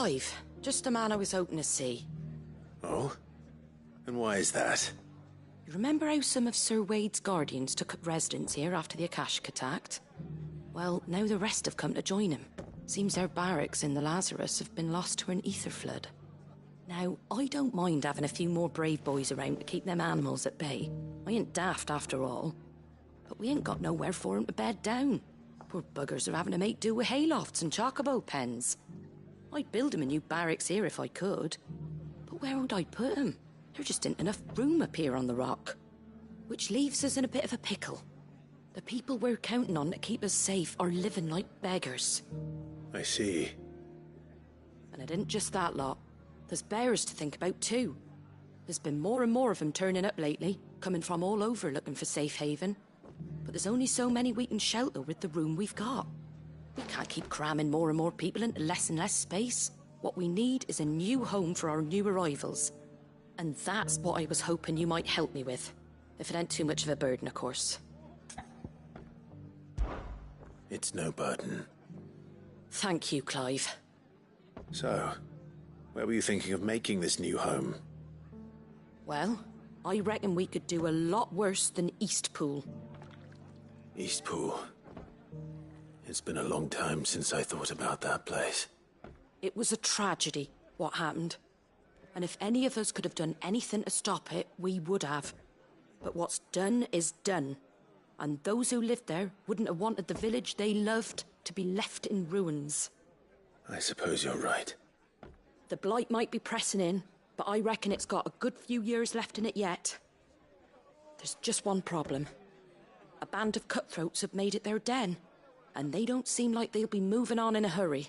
Clive. Just a man I was hoping to see. Oh? And why is that? You remember how some of Sir Wade's guardians took up residence here after the Akashic attacked? Well, now the rest have come to join him. Seems their barracks in the Lazarus have been lost to an ether flood. Now, I don't mind having a few more brave boys around to keep them animals at bay. I ain't daft after all. But we ain't got nowhere for 'em to bed down. Poor buggers are having to make do with haylofts and chocobo pens. I'd build 'em a new barracks here if I could. But where would I put 'em? There just ain't enough room up here on the rock. Which leaves us in a bit of a pickle. The people we're counting on to keep us safe are living like beggars. I see. And it isn't just that lot. There's bears to think about too. There's been more and more of them turning up lately, coming from all over looking for safe haven. But there's only so many we can shelter with the room we've got. We can't keep cramming more and more people into less and less space. What we need is a new home for our new arrivals. And that's what I was hoping you might help me with. If it ain't too much of a burden, of course. It's no burden. Thank you, Clive. So, where were you thinking of making this new home? Well, I reckon we could do a lot worse than Eastpool. Eastpool. It's been a long time since I thought about that place. It was a tragedy, what happened. And if any of us could have done anything to stop it, we would have. But what's done is done. And those who lived there wouldn't have wanted the village they loved to be left in ruins. I suppose you're right. The blight might be pressing in, but I reckon it's got a good few years left in it yet. There's just one problem. A band of cutthroats have made it their den, and they don't seem like they'll be moving on in a hurry.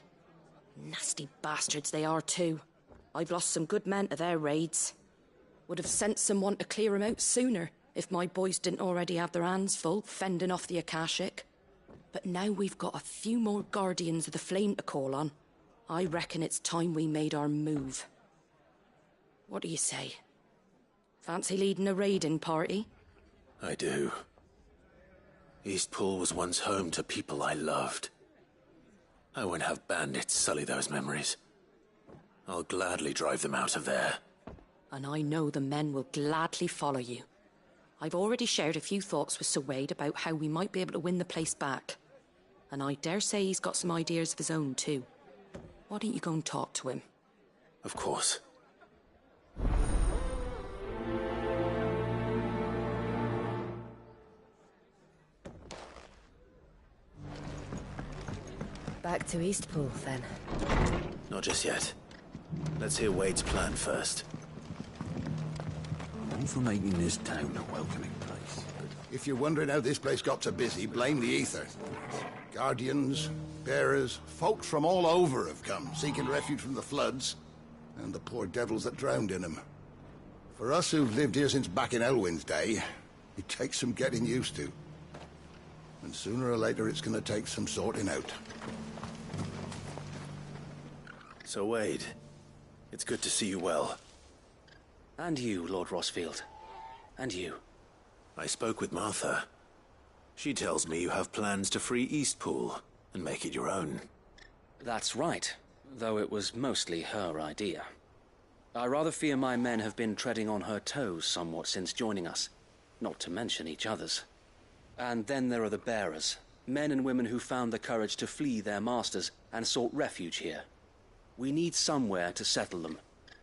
Nasty bastards they are too. I've lost some good men to their raids. Would have sent someone to clear 'em out sooner if my boys didn't already have their hands full fending off the Akashic. But now we've got a few more guardians of the flame to call on. I reckon it's time we made our move. What do you say? Fancy leading a raiding party? I do. Eastpool was once home to people I loved. I won't have bandits sully those memories. I'll gladly drive them out of there. And I know the men will gladly follow you. I've already shared a few thoughts with Sir Wade about how we might be able to win the place back. And I dare say he's got some ideas of his own too. Why don't you go and talk to him? Of course. Back to Eastpool, then. Not just yet. Let's hear Wade's plan first. I'm all for making this town a welcoming place. If you're wondering how this place got so busy, blame the ether. Guardians, bearers, folks from all over have come, seeking refuge from the floods, and the poor devils that drowned in them. For us who've lived here since back in Elwyn's day, it takes some getting used to. And sooner or later it's gonna take some sorting out. So Wade, it's good to see you well. And you, Lord Rossfield. And you. I spoke with Martha. She tells me you have plans to free Eastpool and make it your own. That's right, though it was mostly her idea. I rather fear my men have been treading on her toes somewhat since joining us, not to mention each other's. And then there are the bearers, men and women who found the courage to flee their masters and sought refuge here. We need somewhere to settle them,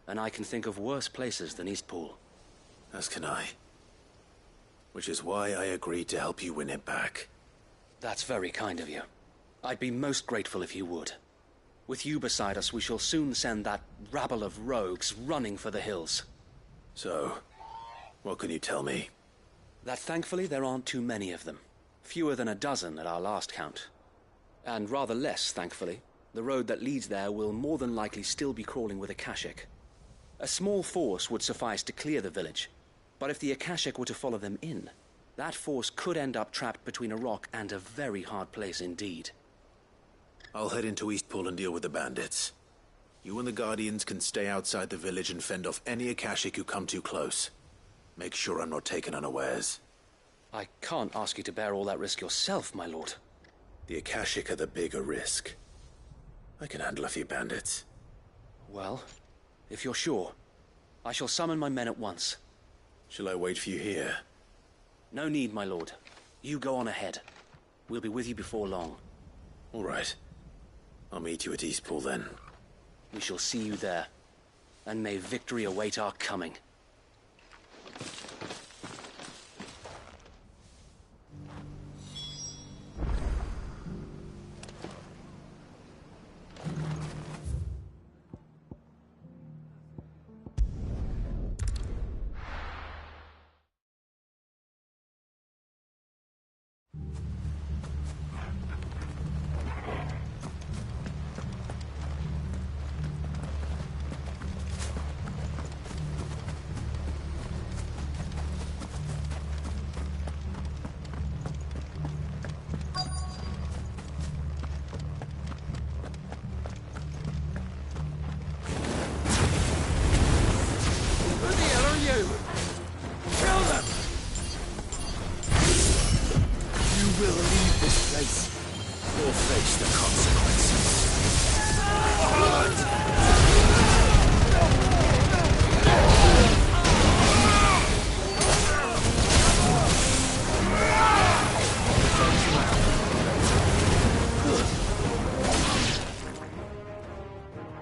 and I can think of worse places than Eastpool. As can I. Which is why I agreed to help you win it back. That's very kind of you. I'd be most grateful if you would. With you beside us, we shall soon send that rabble of rogues running for the hills. So, what can you tell me? That thankfully there aren't too many of them. Fewer than a dozen at our last count. And rather less, thankfully. The road that leads there will more than likely still be crawling with Akashic. A small force would suffice to clear the village, but if the Akashic were to follow them in, that force could end up trapped between a rock and a very hard place indeed. I'll head into Eastpool and deal with the bandits. You and the Guardians can stay outside the village and fend off any Akashic who come too close. Make sure I'm not taken unawares. I can't ask you to bear all that risk yourself, my lord. The Akashic are the bigger risk. I can handle a few bandits. Well, if you're sure, I shall summon my men at once. Shall I wait for you here? No need, my lord. You go on ahead. We'll be with you before long. All right. I'll meet you at Eastpool then. We shall see you there. And may victory await our coming.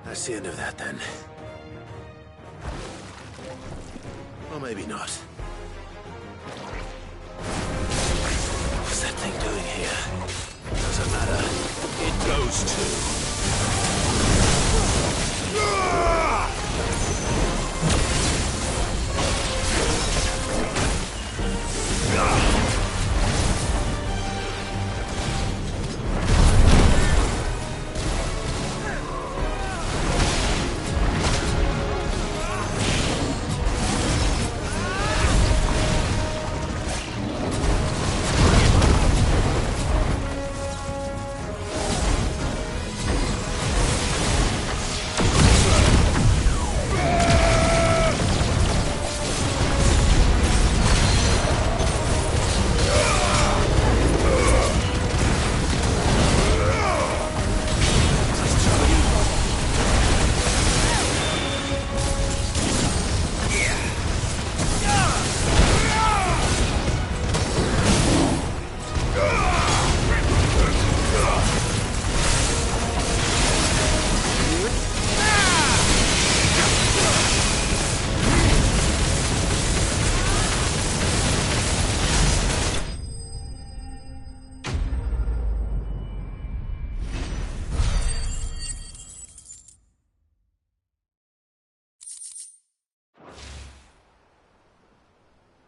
That's the end of that, then. Or maybe not. What's that thing doing here? Doesn't matter. It goes too.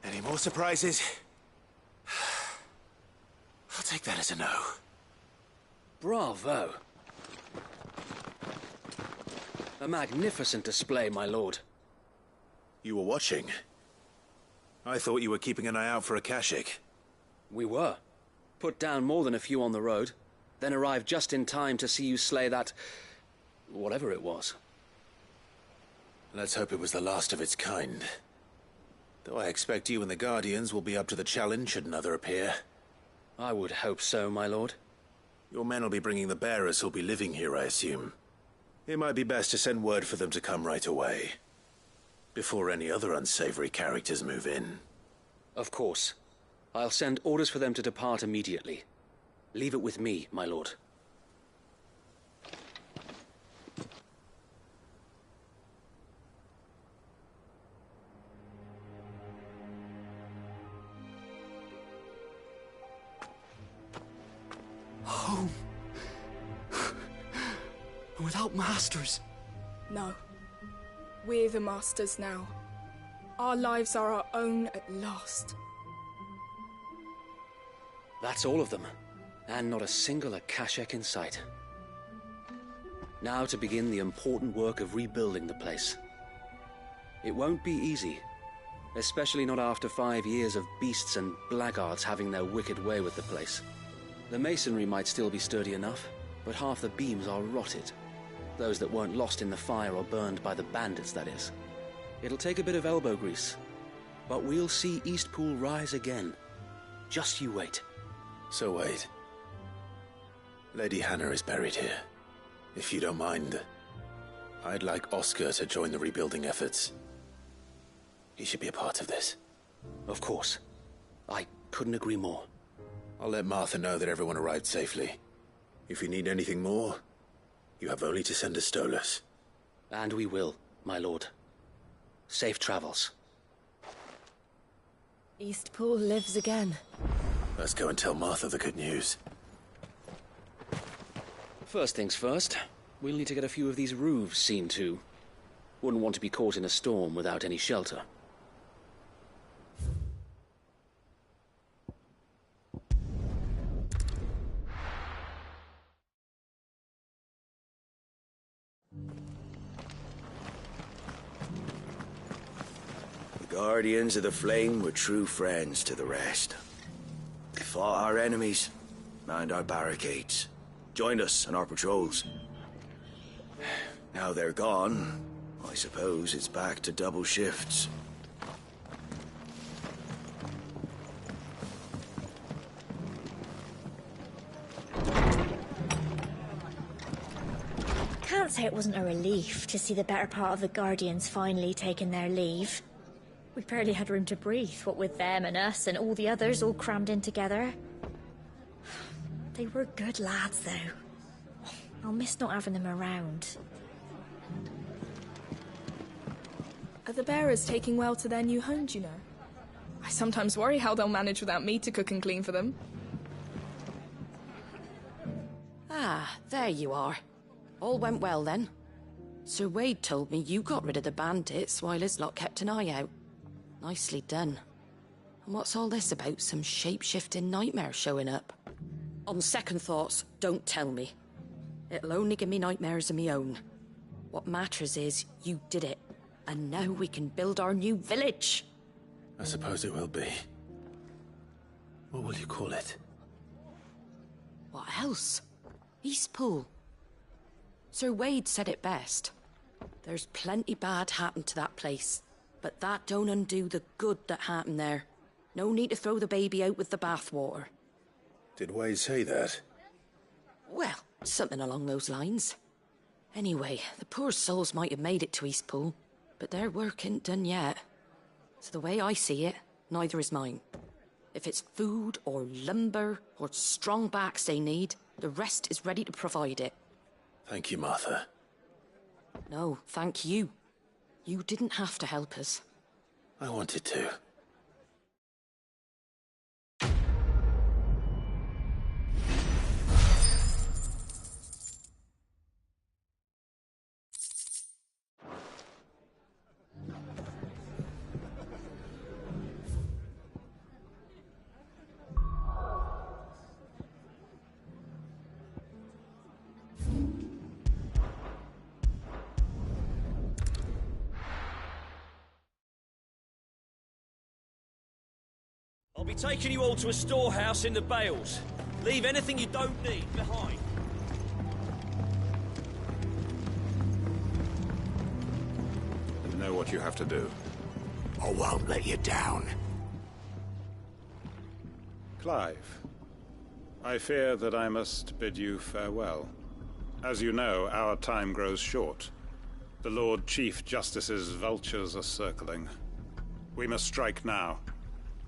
Any more surprises? I'll take that as a no. Bravo. A magnificent display, my lord. You were watching? I thought you were keeping an eye out for a Kashik. We were. Put down more than a few on the road, then arrived just in time to see you slay that... whatever it was. Let's hope it was the last of its kind. Though I expect you and the Guardians will be up to the challenge should another appear. I would hope so, my lord. Your men will be bringing the bearers who'll be living here, I assume. It might be best to send word for them to come right away, before any other unsavory characters move in. Of course. I'll send orders for them to depart immediately. Leave it with me, my lord. Home. Without masters. No. We're the masters now. Our lives are our own at last. That's all of them. And not a single Akashek in sight. Now to begin the important work of rebuilding the place. It won't be easy. Especially not after 5 years of beasts and blackguards having their wicked way with the place. The masonry might still be sturdy enough, but half the beams are rotted. Those that weren't lost in the fire or burned by the bandits, that is. It'll take a bit of elbow grease, but we'll see Eastpool rise again. Just you wait. So wait. Lady Hannah is buried here. If you don't mind, I'd like Oscar to join the rebuilding efforts. He should be a part of this. Of course. I couldn't agree more. I'll let Martha know that everyone arrived safely. If you need anything more, you have only to send a Stolas. And we will, my lord. Safe travels. Eastpool lives again. Let's go and tell Martha the good news. First things first, we'll need to get a few of these roofs seen to. Wouldn't want to be caught in a storm without any shelter. The Guardians of the Flame were true friends to the rest. They fought our enemies, manned our barricades, joined us on our patrols. Now they're gone, I suppose it's back to double shifts. Can't say it wasn't a relief to see the better part of the Guardians finally taking their leave. We barely had room to breathe, what with them and us and all the others all crammed in together. They were good lads, though. I'll miss not having them around. Are the bearers taking well to their new home, do you know? I sometimes worry how they'll manage without me to cook and clean for them. Ah, there you are. All went well then. Sir Wade told me you got rid of the bandits while his lot kept an eye out. Nicely done. And what's all this about some shape-shifting nightmare showing up? On second thoughts, don't tell me. It'll only give me nightmares of me own. What matters is you did it. And now we can build our new village. I suppose it will be. What will you call it? What else? Eastpool. Sir Wade said it best. There's plenty bad happened to that place, but that don't undo the good that happened there. No need to throw the baby out with the bathwater. Did Wade say that? Well, something along those lines. Anyway, the poor souls might have made it to Eastpool, but their work ain't done yet. So the way I see it, neither is mine. If it's food or lumber or strong backs they need, the rest is ready to provide it. Thank you, Martha. No, thank you. You didn't have to help us. I wanted to. I'll be taking you all to a storehouse in the Bales. Leave anything you don't need behind. You know what you have to do. I won't let you down. Clive, I fear that I must bid you farewell. As you know, our time grows short. The Lord Chief Justice's vultures are circling. We must strike now.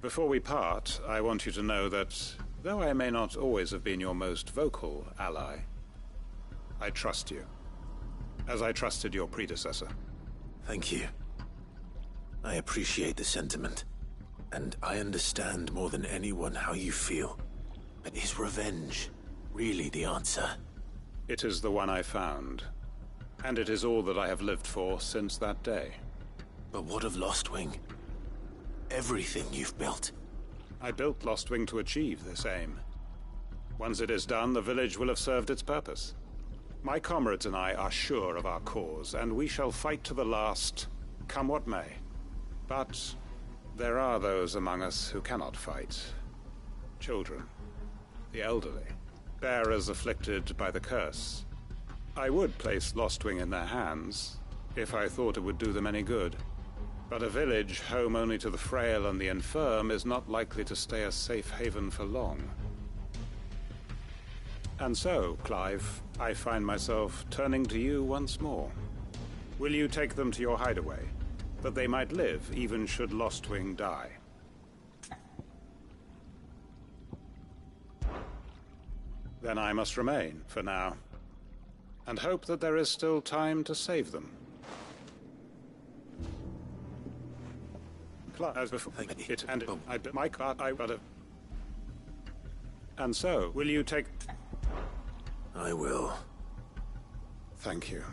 Before we part, I want you to know that, though I may not always have been your most vocal ally, I trust you, as I trusted your predecessor. Thank you. I appreciate the sentiment, and I understand more than anyone how you feel. But is revenge really the answer? It is the one I found, and it is all that I have lived for since that day. But what of Lostwing? Everything you've built. I built Lostwing to achieve this aim. Once it is done, the village will have served its purpose. My comrades and I are sure of our cause, and we shall fight to the last, come what may. But there are those among us who cannot fight. Children, the elderly, bearers afflicted by the curse. I would place Lostwing in their hands, if I thought it would do them any good. But a village home only to the frail and the infirm is not likely to stay a safe haven for long. And so, Clive, I find myself turning to you once more. Will you take them to your hideaway, that they might live even should Lostwing die? Then I must remain, for now, and hope that there is still time to save them. As before, it and my card, I got it. And so, will you take... I will. Thank you.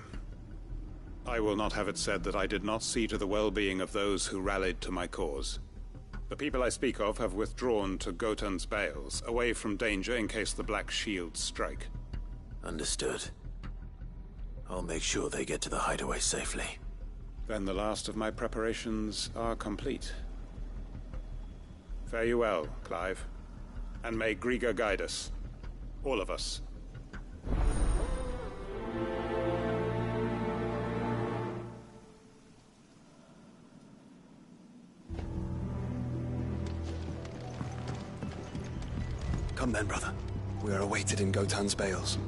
I will not have it said that I did not see to the well-being of those who rallied to my cause. The people I speak of have withdrawn to Gotan's Bales, away from danger in case the Black Shields strike. Understood. I'll make sure they get to the hideaway safely. Then the last of my preparations are complete. Fare you well, Clive. And may Griga guide us. All of us. Come then, brother. We are awaited in Gotan's Bales.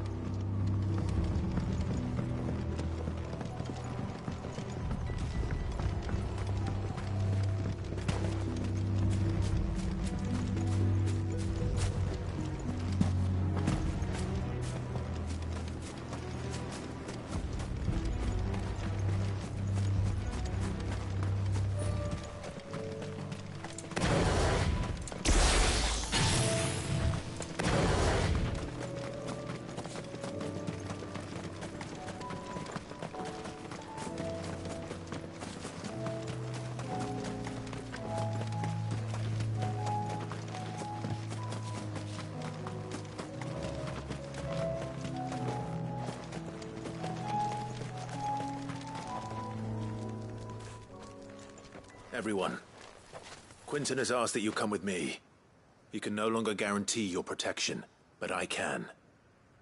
Everyone, Quinton has asked that you come with me. He can no longer guarantee your protection, but I can.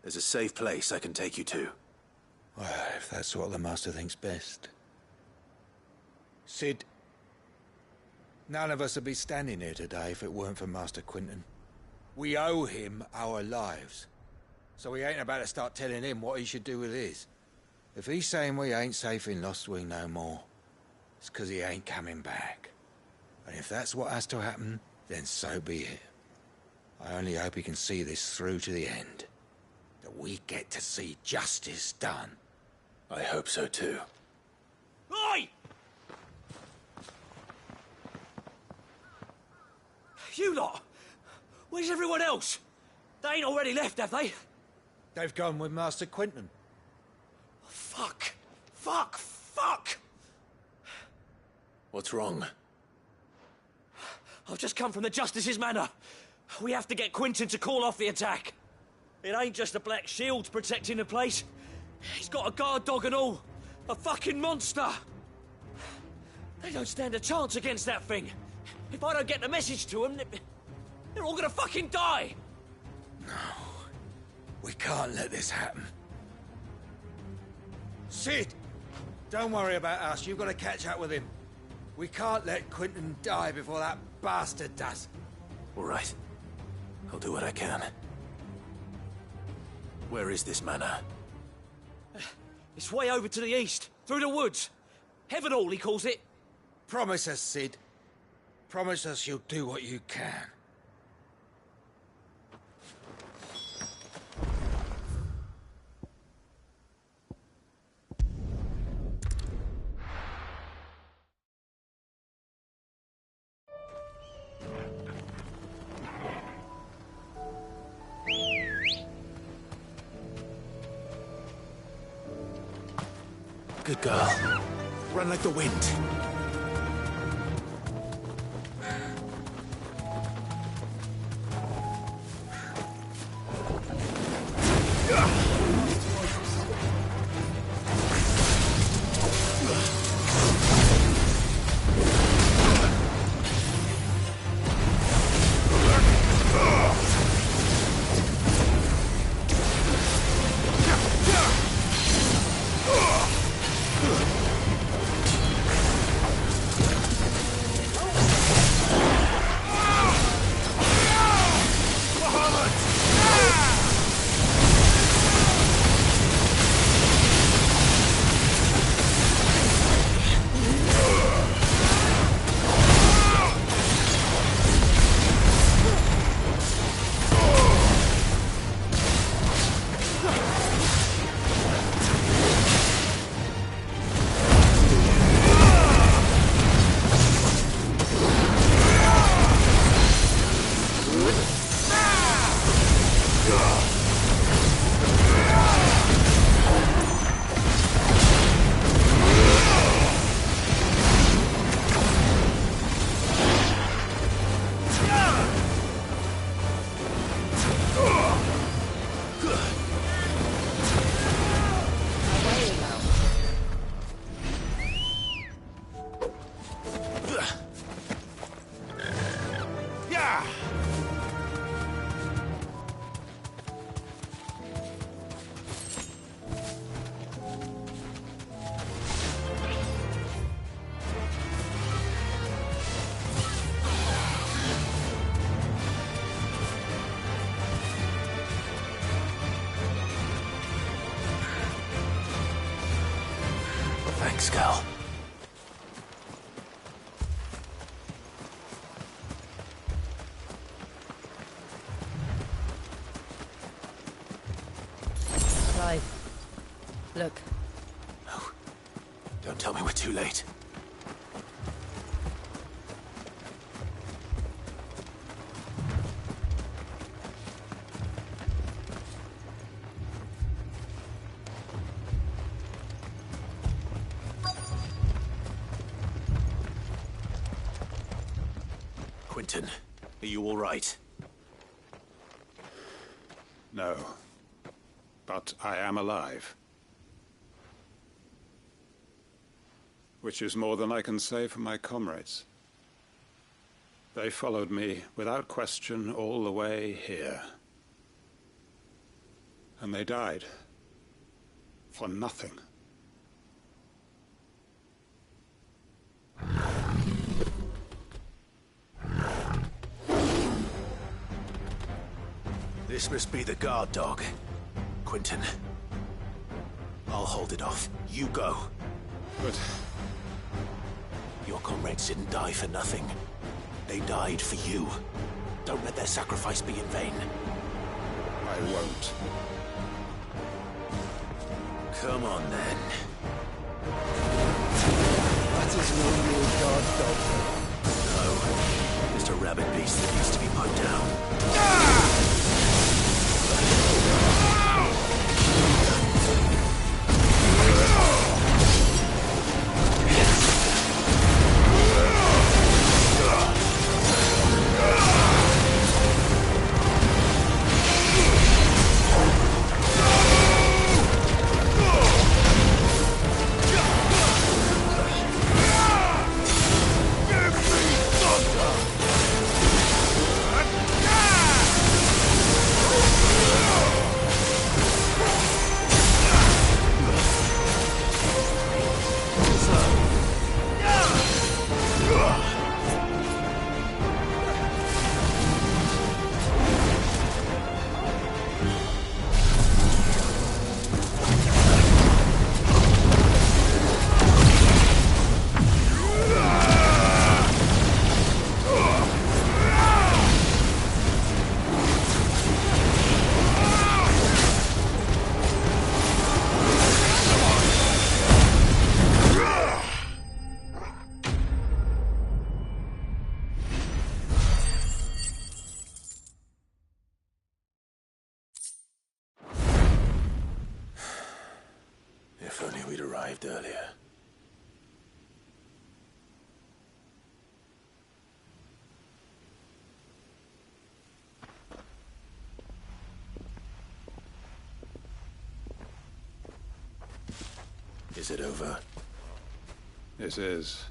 There's a safe place I can take you to. Well, if that's what the Master thinks best. Sid, none of us would be standing here today if it weren't for Master Quinton. We owe him our lives. So we ain't about to start telling him what he should do with his. If he's saying we ain't safe in Lostwing no more, it's 'cause he ain't coming back. And if that's what has to happen, then so be it. I only hope he can see this through to the end. That we get to see justice done. I hope so too. Oi! You lot! Where's everyone else? They ain't already left, have they? They've gone with Master Quinton. Fuck! Fuck! Fuck! What's wrong? I've just come from the Justice's manor. We have to get Quinton to call off the attack. It ain't just the Black Shields protecting the place. He's got a guard dog and all. A fucking monster. They don't stand a chance against that thing. If I don't get the message to them, they're all gonna fucking die. No. We can't let this happen. Sid! Don't worry about us. You've got to catch up with him. We can't let Quinton die before that bastard does. All right. I'll do what I can. Where is this manor? It's way over to the east, through the woods. Heaven Hall, he calls it. Promise us, Sid. Promise us you'll do what you can. Good girl. Run like the wind. Thanks, Cal. Clive. Look. No. Don't tell me we're too late. Quentin, are you all right? No. But I am alive. Which is more than I can say for my comrades. They followed me, without question, all the way here. And they died. For nothing. This must be the guard dog. Quentin. I'll hold it off. You go. But... your comrades didn't die for nothing. They died for you. Don't let their sacrifice be in vain. I won't. Come on, then. That is no real guard dog. No. Just a rabid beast that needs to be put down. If only we'd arrived earlier. Is it over? It is.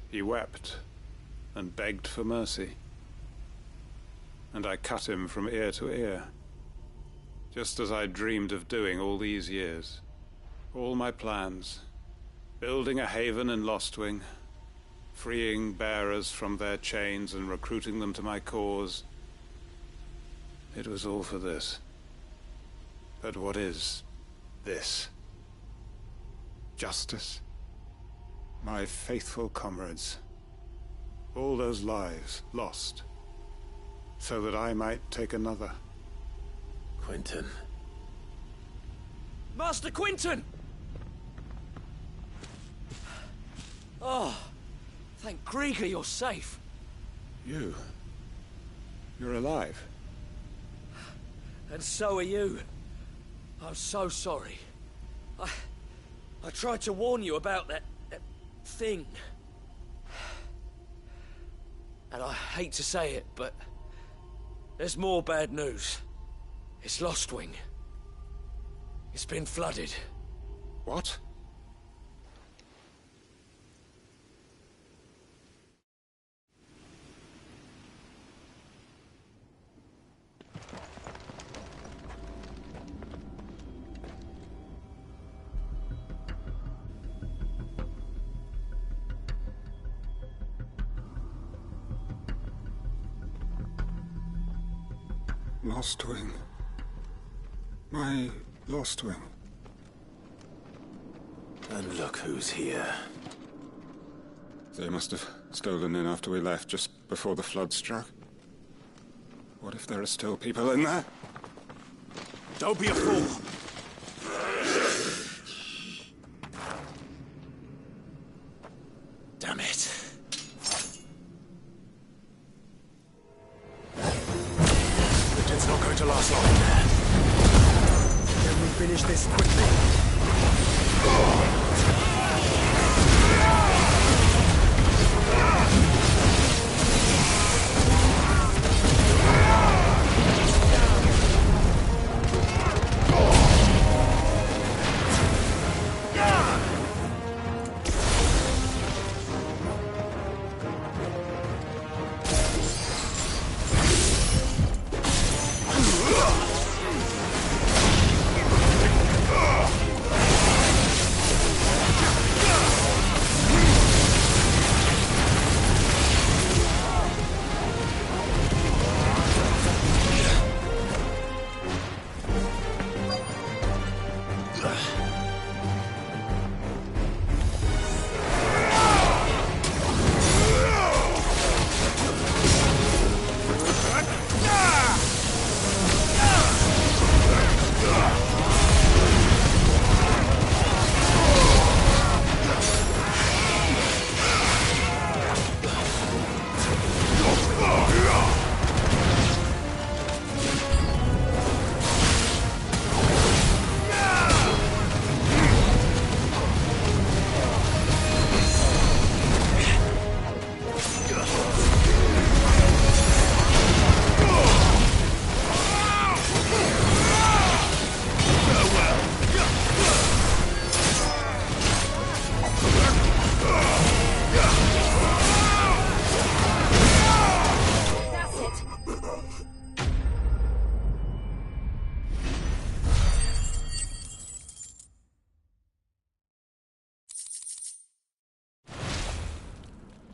He wept and begged for mercy. And I cut him from ear to ear. Just as I dreamed of doing all these years. All my plans. Building a haven in Lostwing. Freeing bearers from their chains and recruiting them to my cause. It was all for this. But what is this? Justice? My faithful comrades. All those lives lost. So that I might take another. Quentin. Master Quentin! Oh, thank Grieger you're safe. You? You're alive? And so are you. I'm so sorry. I tried to warn you about that thing. And I hate to say it, but there's more bad news. It's Lostwing. It's been flooded. What? Lostwing. My Lostwing. And look who's here. They must have stolen in after we left, just before the flood struck. What if there are still people in there? Don't be a fool! Damn it. It's not going to last long in there. Can we finish this quickly?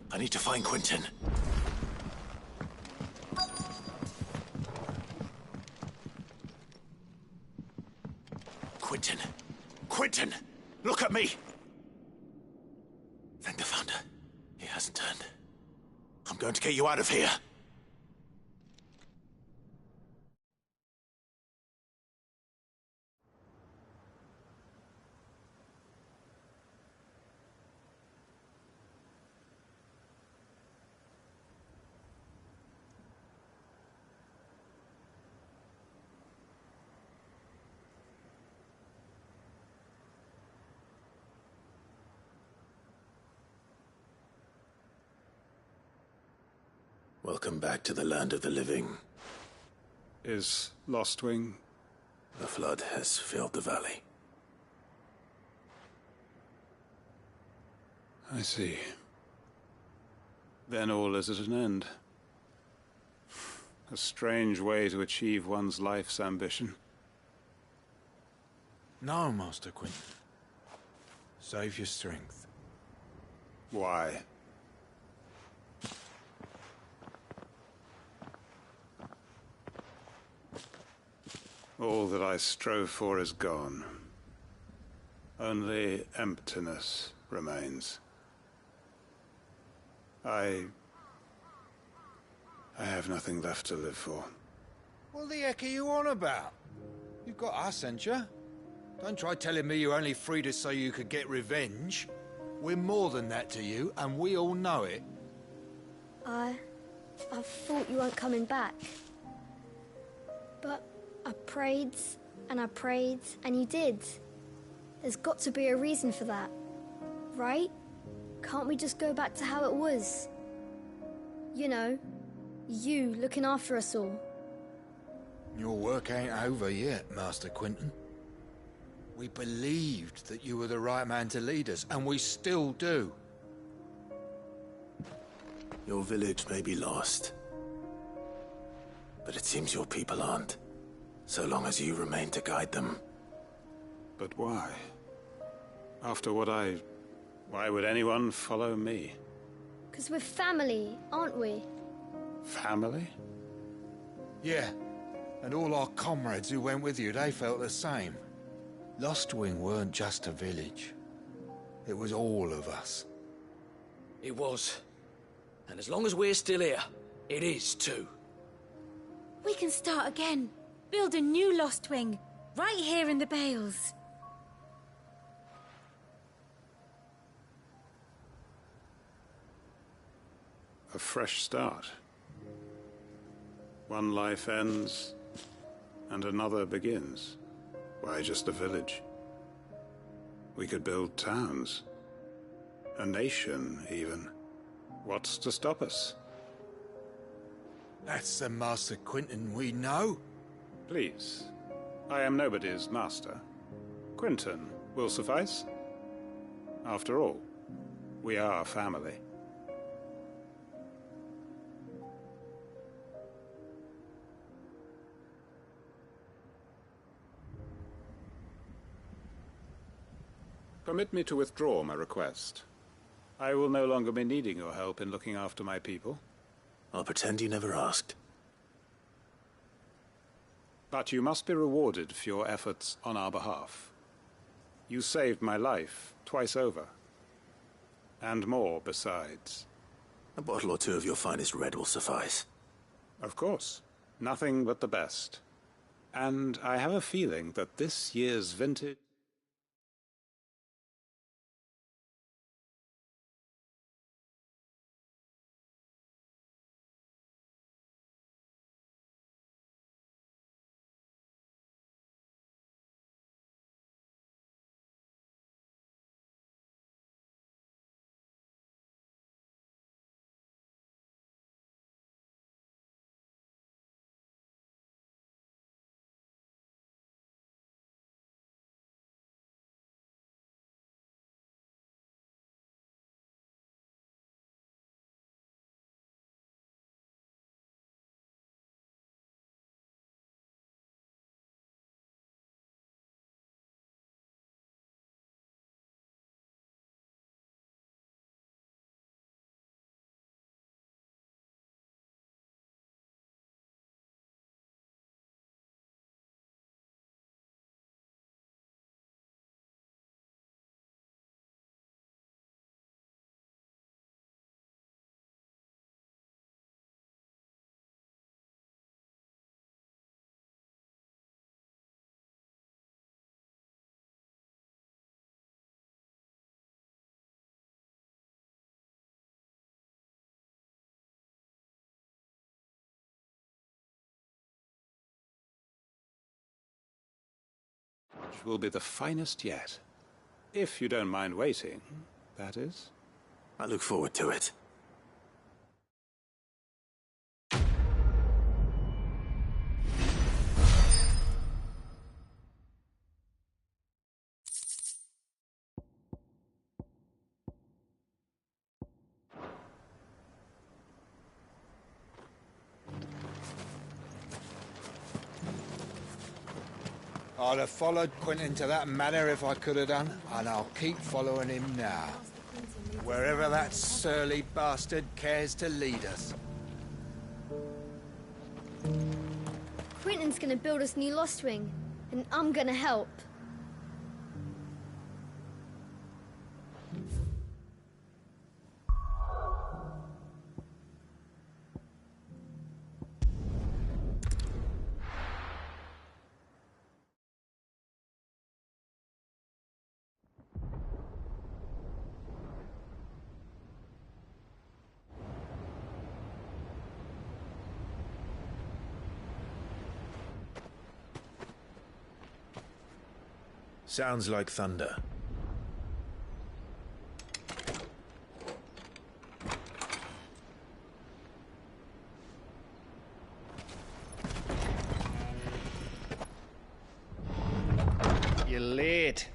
I need to find Quentin. Quentin! Quentin! Look at me! Thank the Founder. He hasn't turned. I'm going to get you out of here. Welcome back to the land of the living. Is Lostwing? The flood has filled the valley. I see. Then all is at an end. A strange way to achieve one's life's ambition. No, Master Quentin. Save your strength. Why? All that I strove for is gone. Only emptiness remains. I have nothing left to live for. What the heck are you on about? You've got us, ain't you? Don't try telling me you only freed us so you could get revenge. We're more than that to you, and we all know it. I thought you weren't coming back. But I prayed, and you did. There's got to be a reason for that, right? Can't we just go back to how it was? You know, you looking after us all. Your work ain't over yet, Master Quentin. We believed that you were the right man to lead us, and we still do. Your village may be lost, but it seems your people aren't. So long as you remain to guide them. But why? After what why would anyone follow me? 'Cause we're family, aren't we? Family? Yeah, and all our comrades who went with you, they felt the same. Lostwing weren't just a village. It was all of us. It was. And as long as we're still here, it is too. We can start again. Build a new Lost Wing. Right here in the Bales. A fresh start. One life ends, and another begins. Why just a village? We could build towns. A nation, even. What's to stop us? That's the Master Quinton we know. Please. I am nobody's master. Quinton will suffice. After all, we are family. Permit me to withdraw my request. I will no longer be needing your help in looking after my people. I'll pretend you never asked. But you must be rewarded for your efforts on our behalf. You saved my life twice over. And more besides. A bottle or two of your finest red will suffice. Of course. Nothing but the best. And I have a feeling that this year's vintage... will be the finest yet. If you don't mind waiting, that is. I look forward to it. I'd have followed Quinton to that manor if I could have done, and I'll keep following him now. Wherever that surly bastard cares to lead us. Quinton's gonna build us new Lost Wing, and I'm gonna help. Sounds like thunder. You're late.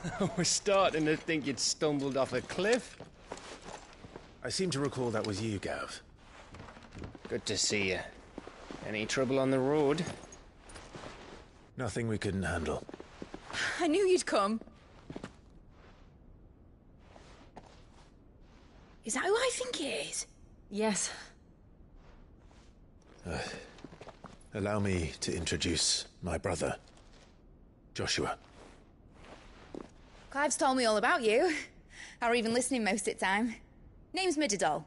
I was starting to think you'd stumbled off a cliff. I seem to recall that was you, Gav. Good to see you. Any trouble on the road? Nothing we couldn't handle. I knew you'd come. Is that who I think it is? Yes. Allow me to introduce my brother, Joshua. Clive's told me all about you. Or even listening most of the time. Name's Midadol,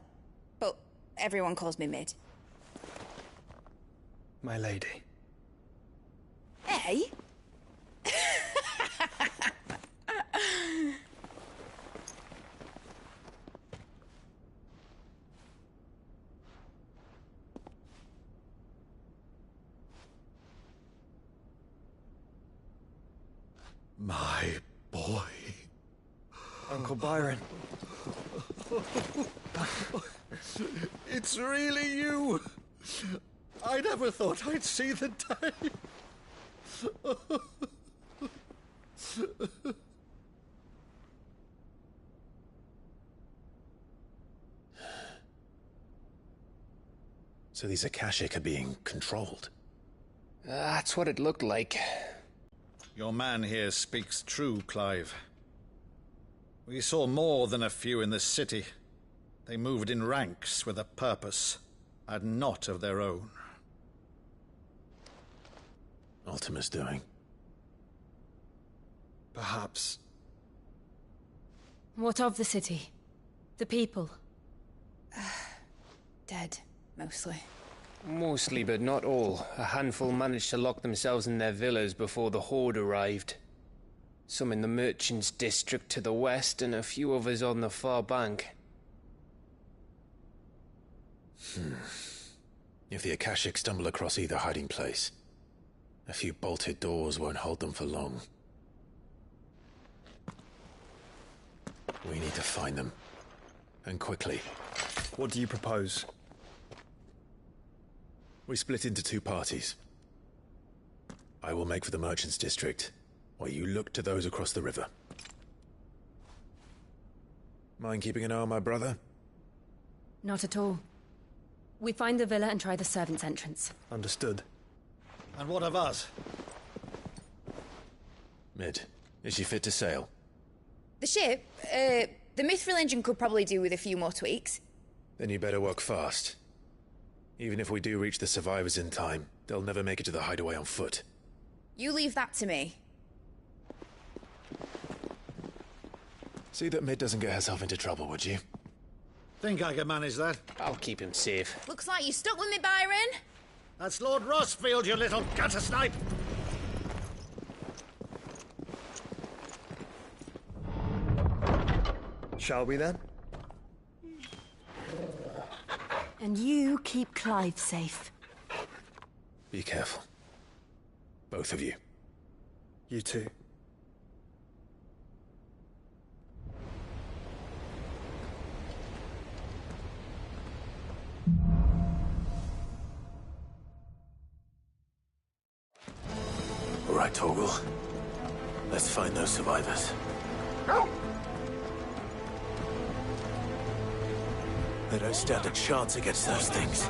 but everyone calls me Mid. My lady. Hey? My boy. Uncle Byron. It's really you. I never thought I'd see the day. So these Akashic are being controlled? That's what it looked like. Your man here speaks true, Clive. We saw more than a few in this city. They moved in ranks with a purpose, and not of their own. Ultima's doing. Perhaps. What of the city? The people? Dead, mostly. Mostly, but not all. A handful managed to lock themselves in their villas before the Horde arrived. Some in the Merchants' District to the west, and a few others on the far bank. If the Akashic stumble across either hiding place, a few bolted doors won't hold them for long. We need to find them. And quickly. What do you propose? We split into two parties. I will make for the Merchants' District, while you look to those across the river. Mind keeping an eye on my brother? Not at all. We find the villa and try the servants' entrance. Understood. And what of us? Mid, is she fit to sail? The ship, the Mithril engine could probably do with a few more tweaks. Then you better work fast. Even if we do reach the survivors in time, they'll never make it to the hideaway on foot. You leave that to me. See that Mid doesn't get herself into trouble, would you? Think I can manage that? I'll keep him safe. Looks like you stuck with me, Byron. That's Lord Rossfield, you little gutter snipe! Shall we then? And you keep Clive safe. Be careful. Both of you. You too. All right, Torgal. Let's find those survivors. They don't stand a chance against those things.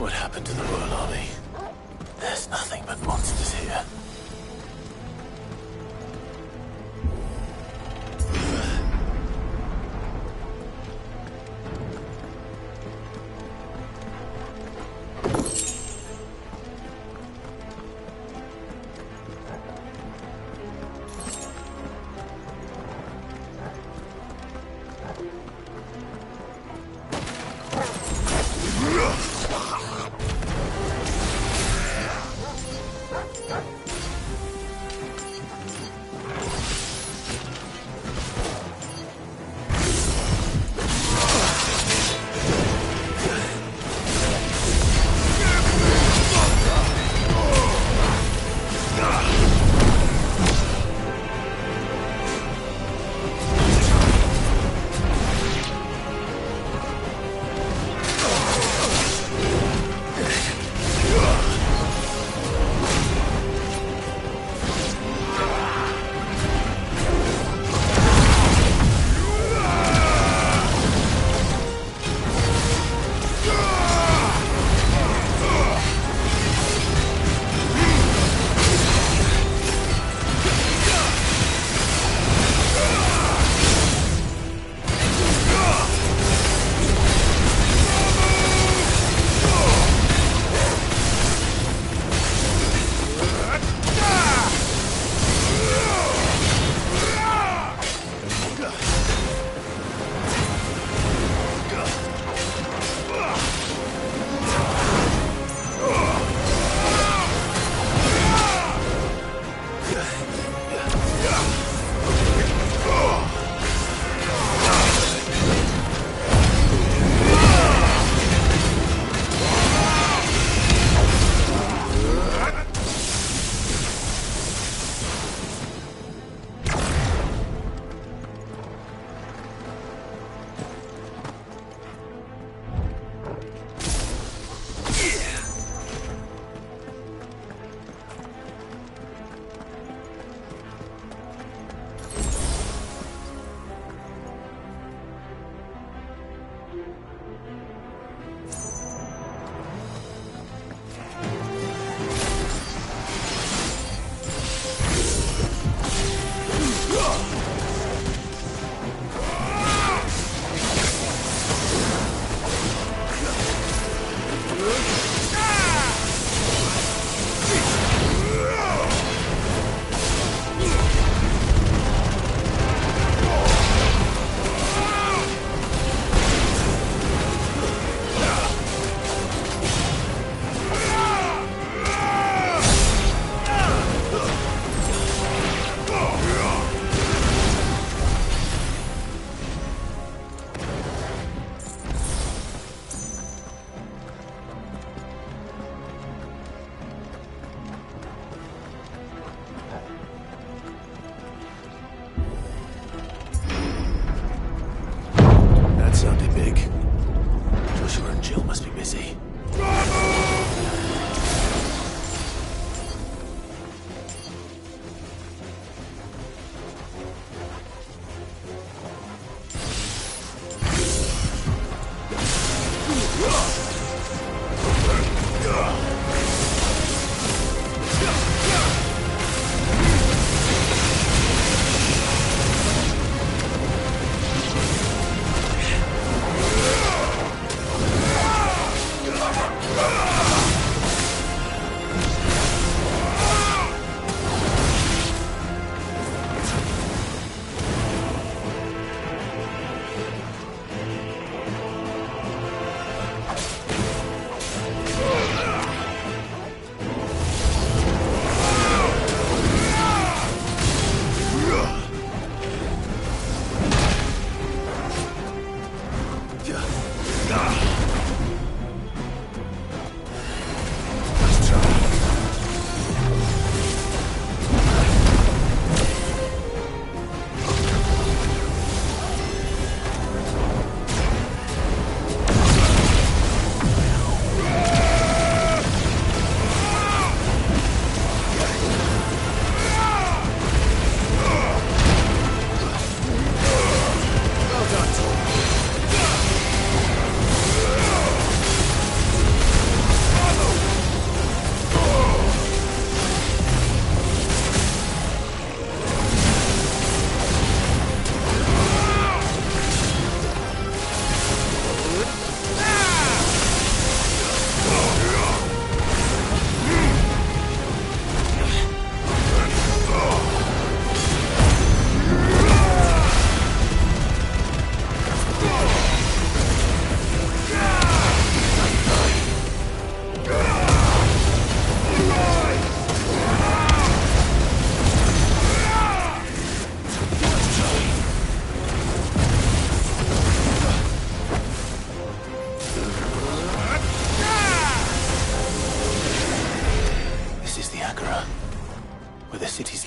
What happened to the Royal Army? There's nothing but monsters here.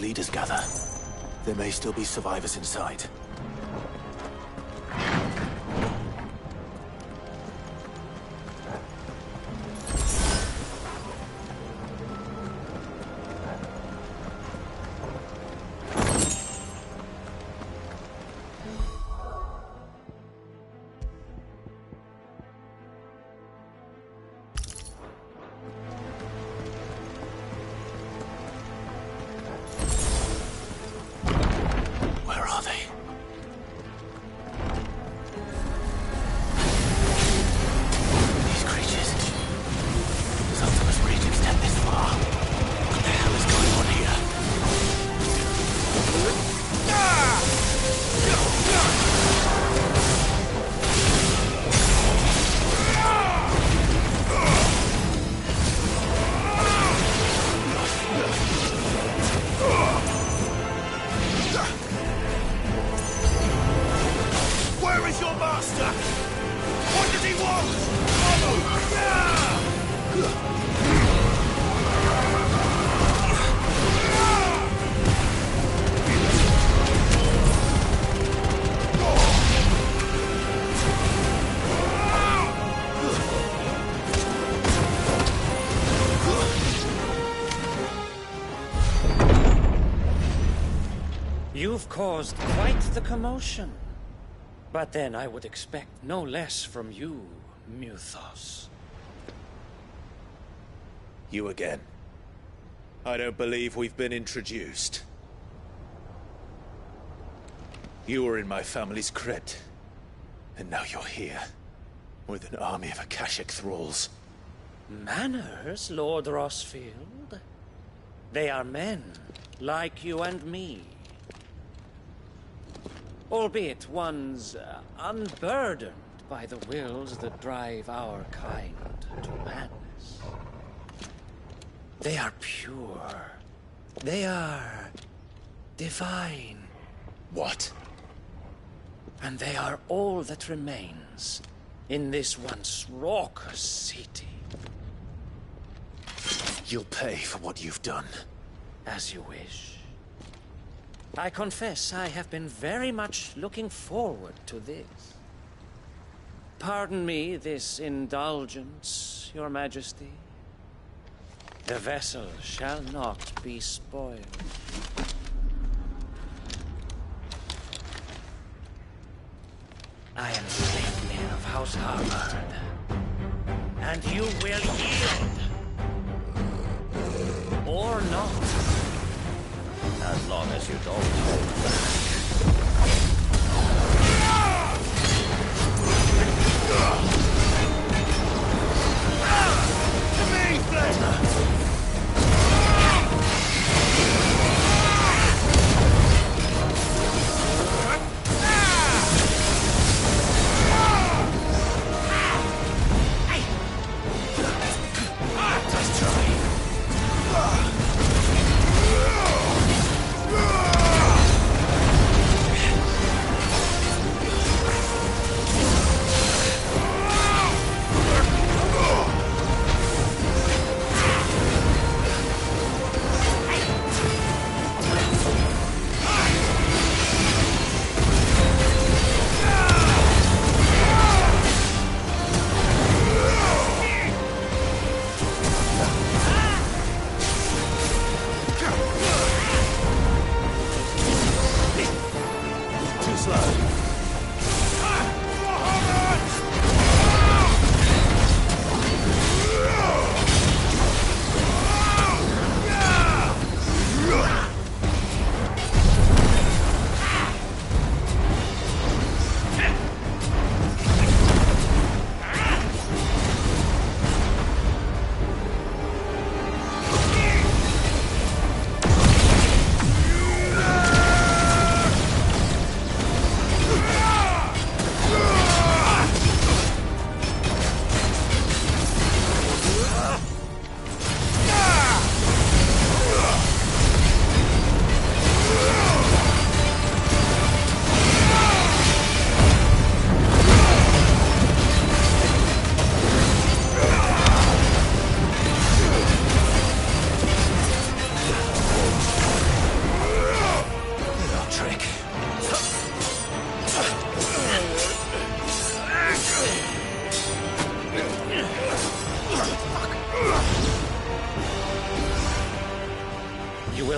leaders gather, there may still be survivors inside. You've caused quite the commotion. But then I would expect no less from you, Muthos. You again. I don't believe we've been introduced. You were in my family's crypt, and now you're here, with an army of Akashic thralls. Manners, Lord Rossfield? They are men, like you and me. Albeit ones unburdened by the wills that drive our kind to madness. They are pure. They are divine. What? And they are all that remains in this once raucous city. You'll pay for what you've done. As you wish. I confess I have been very much looking forward to this. Pardon me this indulgence, Your Majesty. The vessel shall not be spoiled. I am Stately of House Harvard, and you will yield. Or not. As long as you don't hold back. To me, Fletcher!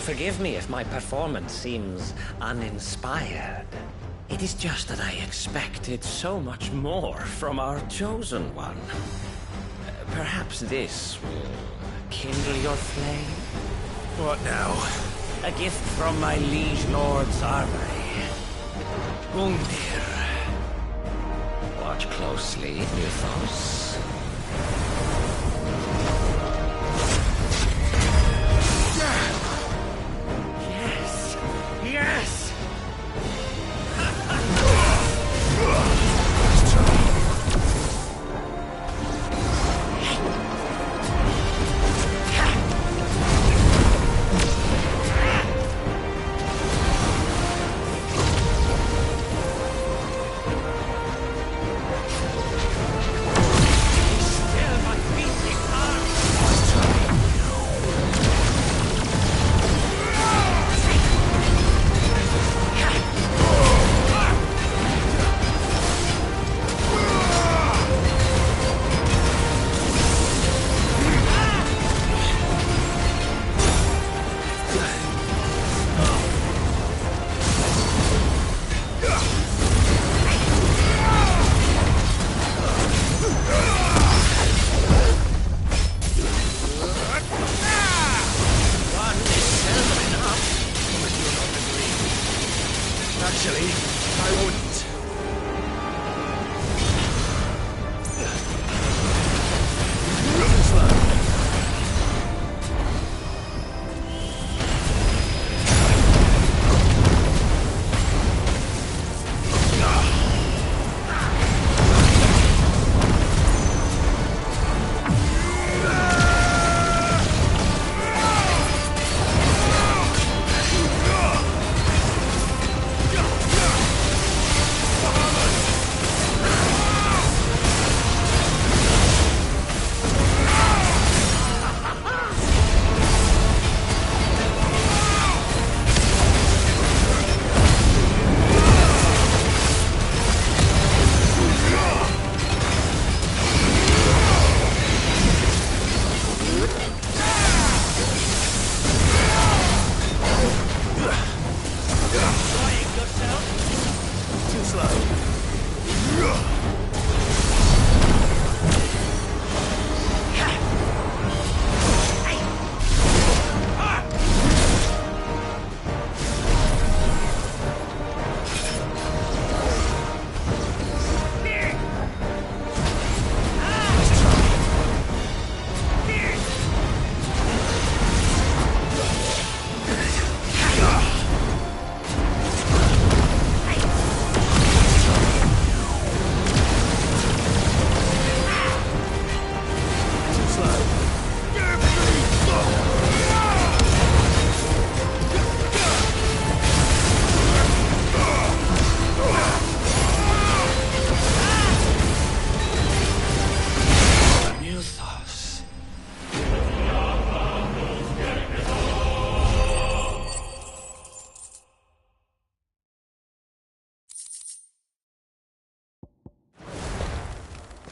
forgive me if my performance seems uninspired. It is just that I expected so much more from our chosen one. Perhaps this will kindle your flame? What now? A gift from my liege lord's armory. Gundir. Watch closely, Mythos. Yes! Yes! Actually, I wouldn't.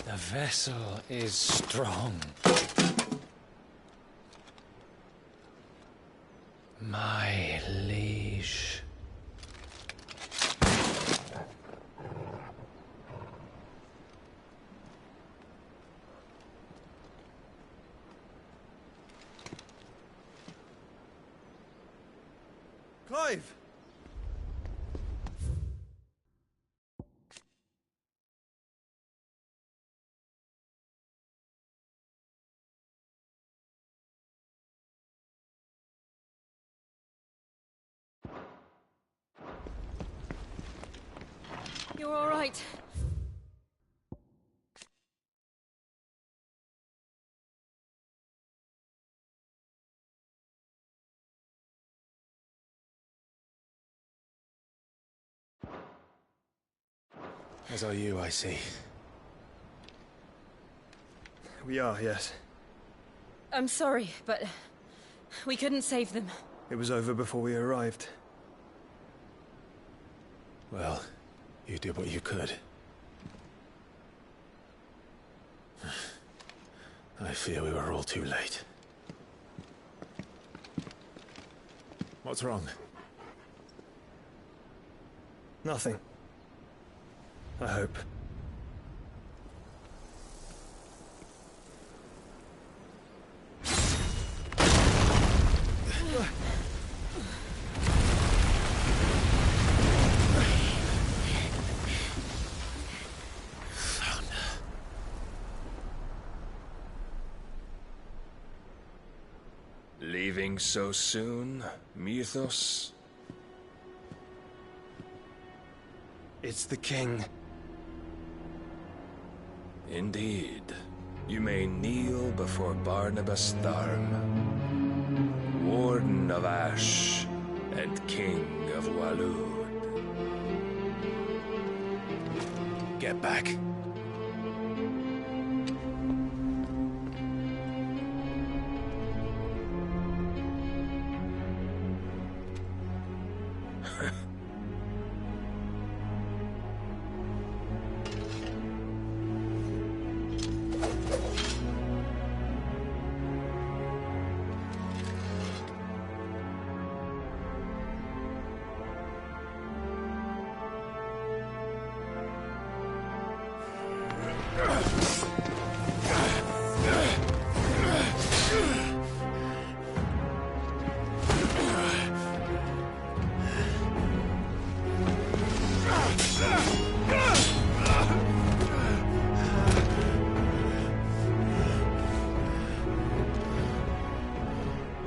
The vessel is strong. My liege. Clive! You're all right. As are you, I see. We are, yes. I'm sorry, but we couldn't save them. It was over before we arrived. Well, you did what you could. I fear we were all too late. What's wrong? Nothing. I hope. Leaving so soon, Mythos? It's the king. Indeed. You may kneel before Barnabas Tharm, Warden of Ash and King of Waloed. Get back.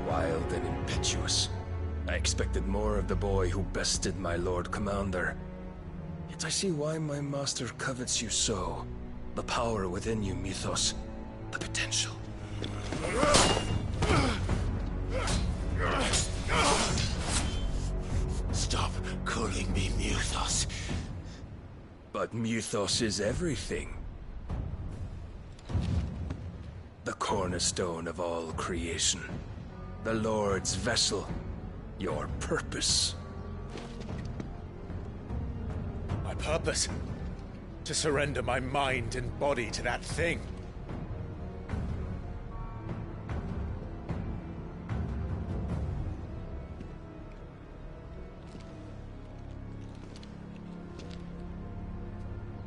Wild and impetuous. I expected more of the boy who bested my Lord Commander. Yet I see why my master covets you so. The power within you, Mythos. The potential. Stop calling me Mythos. But Mythos is everything. The cornerstone of all creation. The Lord's vessel. Your purpose. My purpose? To surrender my mind and body to that thing.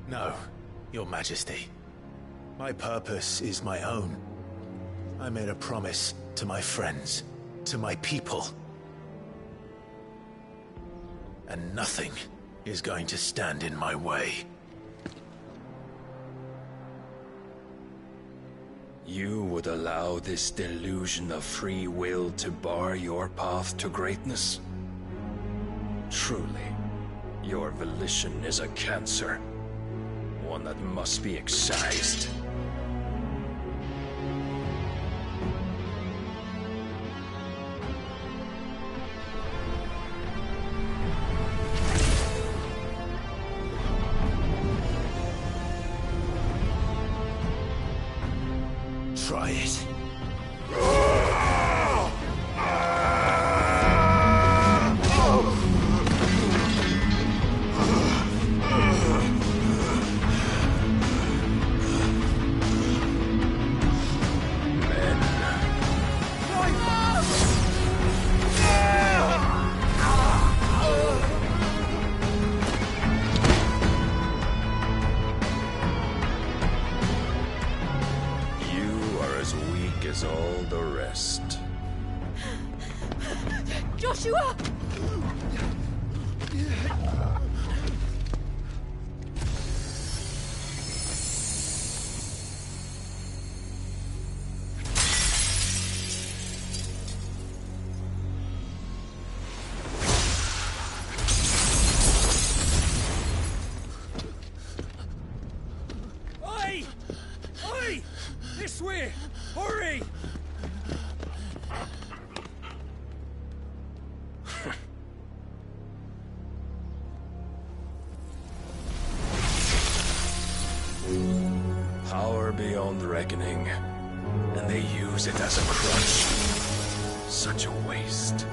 No, Your Majesty. My purpose is my own. I made a promise to my friends, to my people. And nothing is going to stand in my way. You would allow this delusion of free will to bar your path to greatness? Truly, your volition is a cancer. One that must be excised. Try it. As all the rest. Joshua! Oi! Oi! This way! Hurry! Power beyond reckoning, and they use it as a crutch. Such a waste.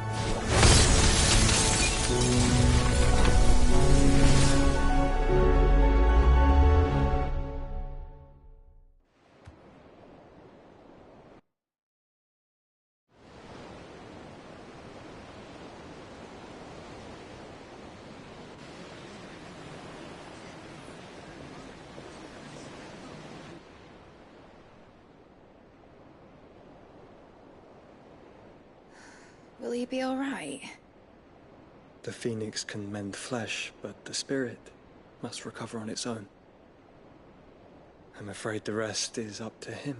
Will he be alright? The phoenix can mend flesh, but the spirit must recover on its own. I'm afraid the rest is up to him.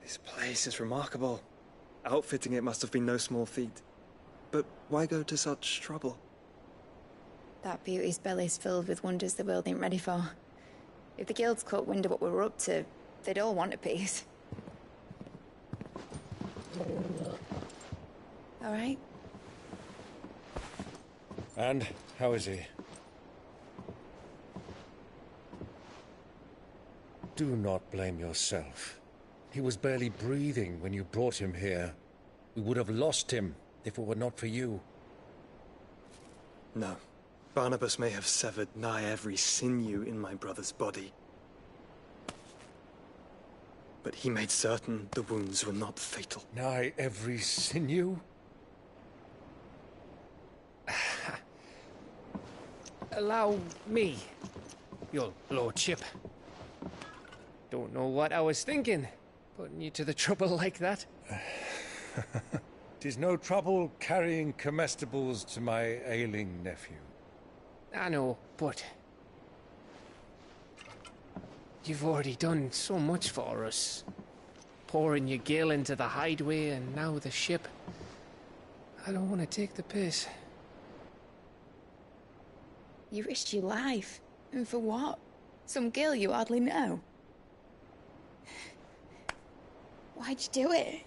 This place is remarkable. Outfitting it must have been no small feat. But why go to such trouble? That beauty's belly's filled with wonders the world ain't ready for. If the guilds caught wind of what we were up to, they'd all want a piece. All right? And how is he? Do not blame yourself. He was barely breathing when you brought him here. We would have lost him if it were not for you. No. Barnabas may have severed nigh every sinew in my brother's body. But he made certain the wounds were not fatal. Nigh every sinew? Allow me, your lordship. Don't know what I was thinking, putting you to the trouble like that. 'Tis no trouble carrying comestibles to my ailing nephew. I know, but you've already done so much for us. Pouring your gale into the hideaway and now the ship. I don't want to take the piss. You risked your life. And for what? Some girl you hardly know. Why'd you do it?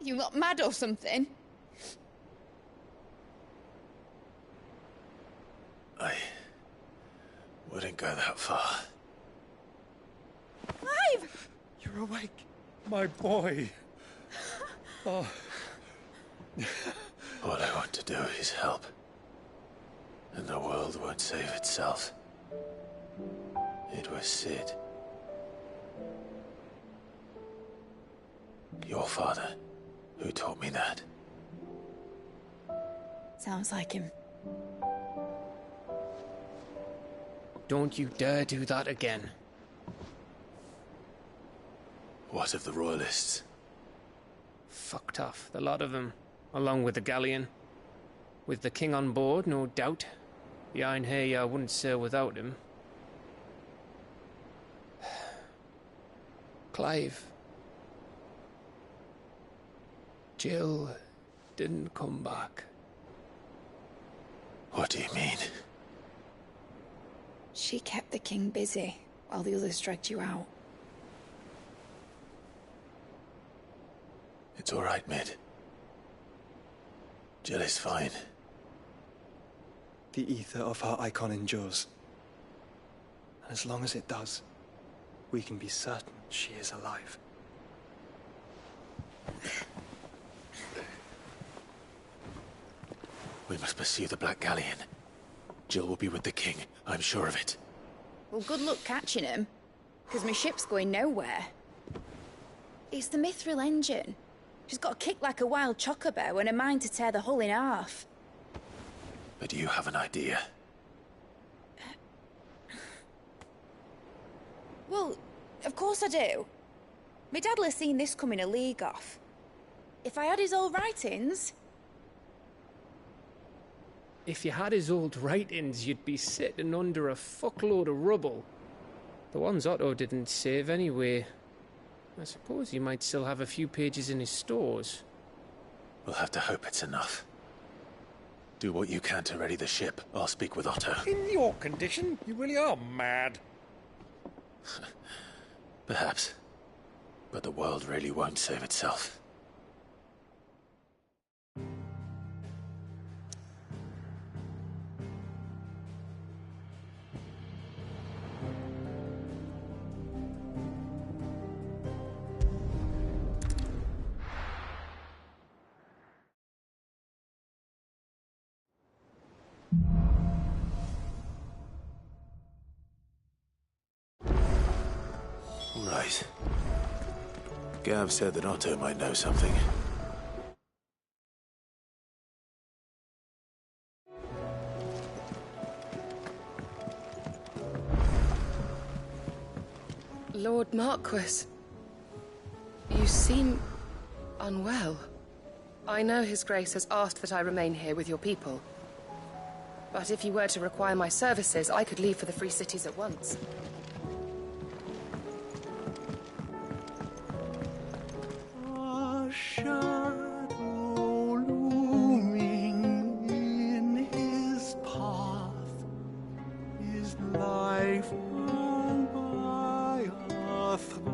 You not mad or something? I wouldn't go that far. Clive! You're awake. My boy. Oh. All I want to do is help. And the world won't save itself. It was Sid. Your father, who taught me that. Sounds like him. Don't you dare do that again. What of the Royalists? Fucked off, the lot of them, along with the galleon. With the king on board, no doubt. The Iron Hair wouldn't sail without him. Clive. Jill didn't come back. What do you mean? She kept the king busy while the others dragged you out. It's all right, Mid. Jill is fine. The ether of her icon endures. And as long as it does, we can be certain she is alive. We must pursue the Black Galleon. Jill will be with the king, I'm sure of it. Well, good luck catching him, because my ship's going nowhere. It's the Mithril engine. She's got a kick like a wild chocobo and a mind to tear the hull in half. But you have an idea. Well, of course I do. My dad'll have seen this coming a league off. If I had his old writings... If you had his old writings, you'd be sitting under a fuckload of rubble. The ones Otto didn't save anyway. I suppose he might still have a few pages in his stores. We'll have to hope it's enough. Do what you can to ready the ship. I'll speak with Otto. In your condition, you really are mad. Perhaps. But the world really won't save itself. Right. Gav said that Otto might know something. Lord Marquis, you seem Unwell? I know His Grace has asked that I remain here with your people. But if you were to require my services, I could leave for the Free Cities at once. A shadow looming in his path, his life hung by a thread.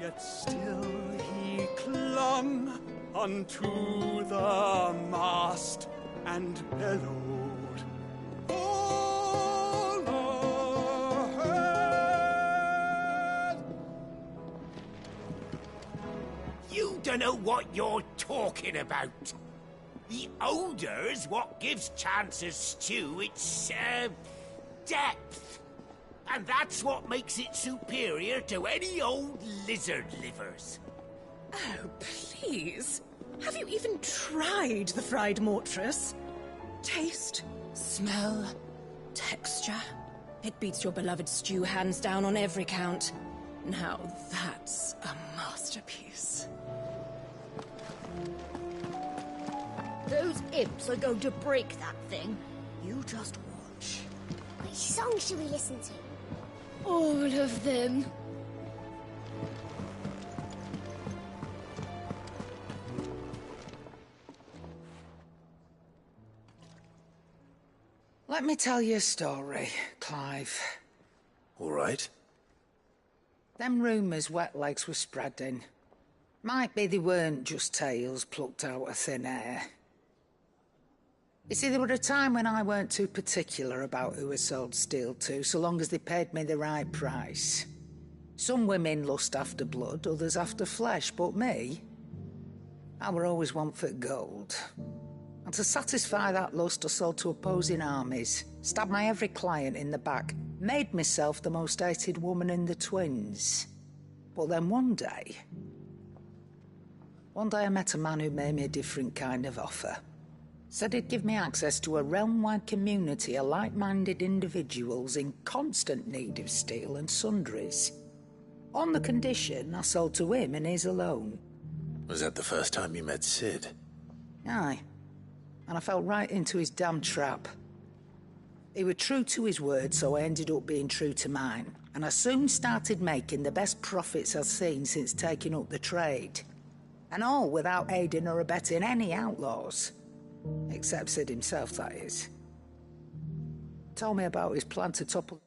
Yet still he clung unto the mast and bellowed, "All ahead!" You dunno what you're talking about. The odor's what gives Chance's stew its, depth. And that's what makes it superior to any old lizard livers. Oh, please. Have you even tried the fried mortress? Taste, smell, texture. It beats your beloved stew hands down on every count. Now that's a masterpiece. Those imps are going to break that thing. You just watch. Which song should we listen to? All of them. Let me tell you a story, Clive. All right. Them rumours Wetlegs were spreading. Might be they weren't just tales plucked out of thin air. You see, there were a time when I weren't too particular about who I sold steel to, so long as they paid me the right price. Some women lust after blood, others after flesh, but me, I were always one for gold. And to satisfy that lust, I sold to opposing armies, stabbed my every client in the back, made myself the most hated woman in the twins. But then one day I met a man who made me a different kind of offer. Said he'd give me access to a realm-wide community of like-minded individuals in constant need of steel and sundries. On the condition I sold to him and his alone. Was that the first time you met Sid? Aye. And I fell right into his damn trap. He was true to his word, so I ended up being true to mine. And I soon started making the best profits I've seen since taking up the trade. And all without aiding or abetting any outlaws. Except Sid himself, that is. Told me about his plan to topple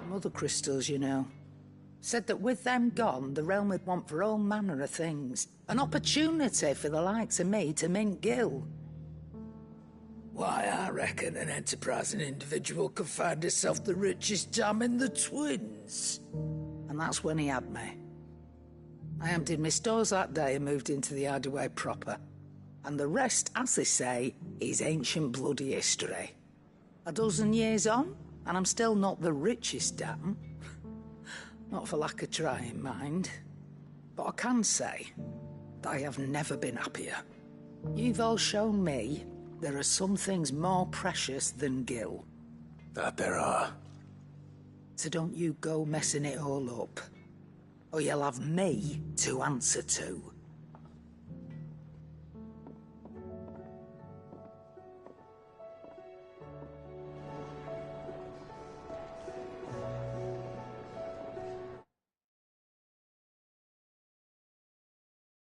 Mother crystals, you know. Said that with them gone, the realm would want for all manner of things. An opportunity for the likes of me to mint Gil. Why, I reckon an enterprising individual could find himself the richest dam in the Twins. And that's when he had me. I emptied my stores that day and moved into the Hideaway proper. And the rest, as they say, is ancient bloody history. A dozen years on, and I'm still not the richest dam. Not for lack of trying, mind. But I can say that I have never been happier. You've all shown me there are some things more precious than Gil. That there are. So don't you go messing it all up. Or you'll have me to answer to.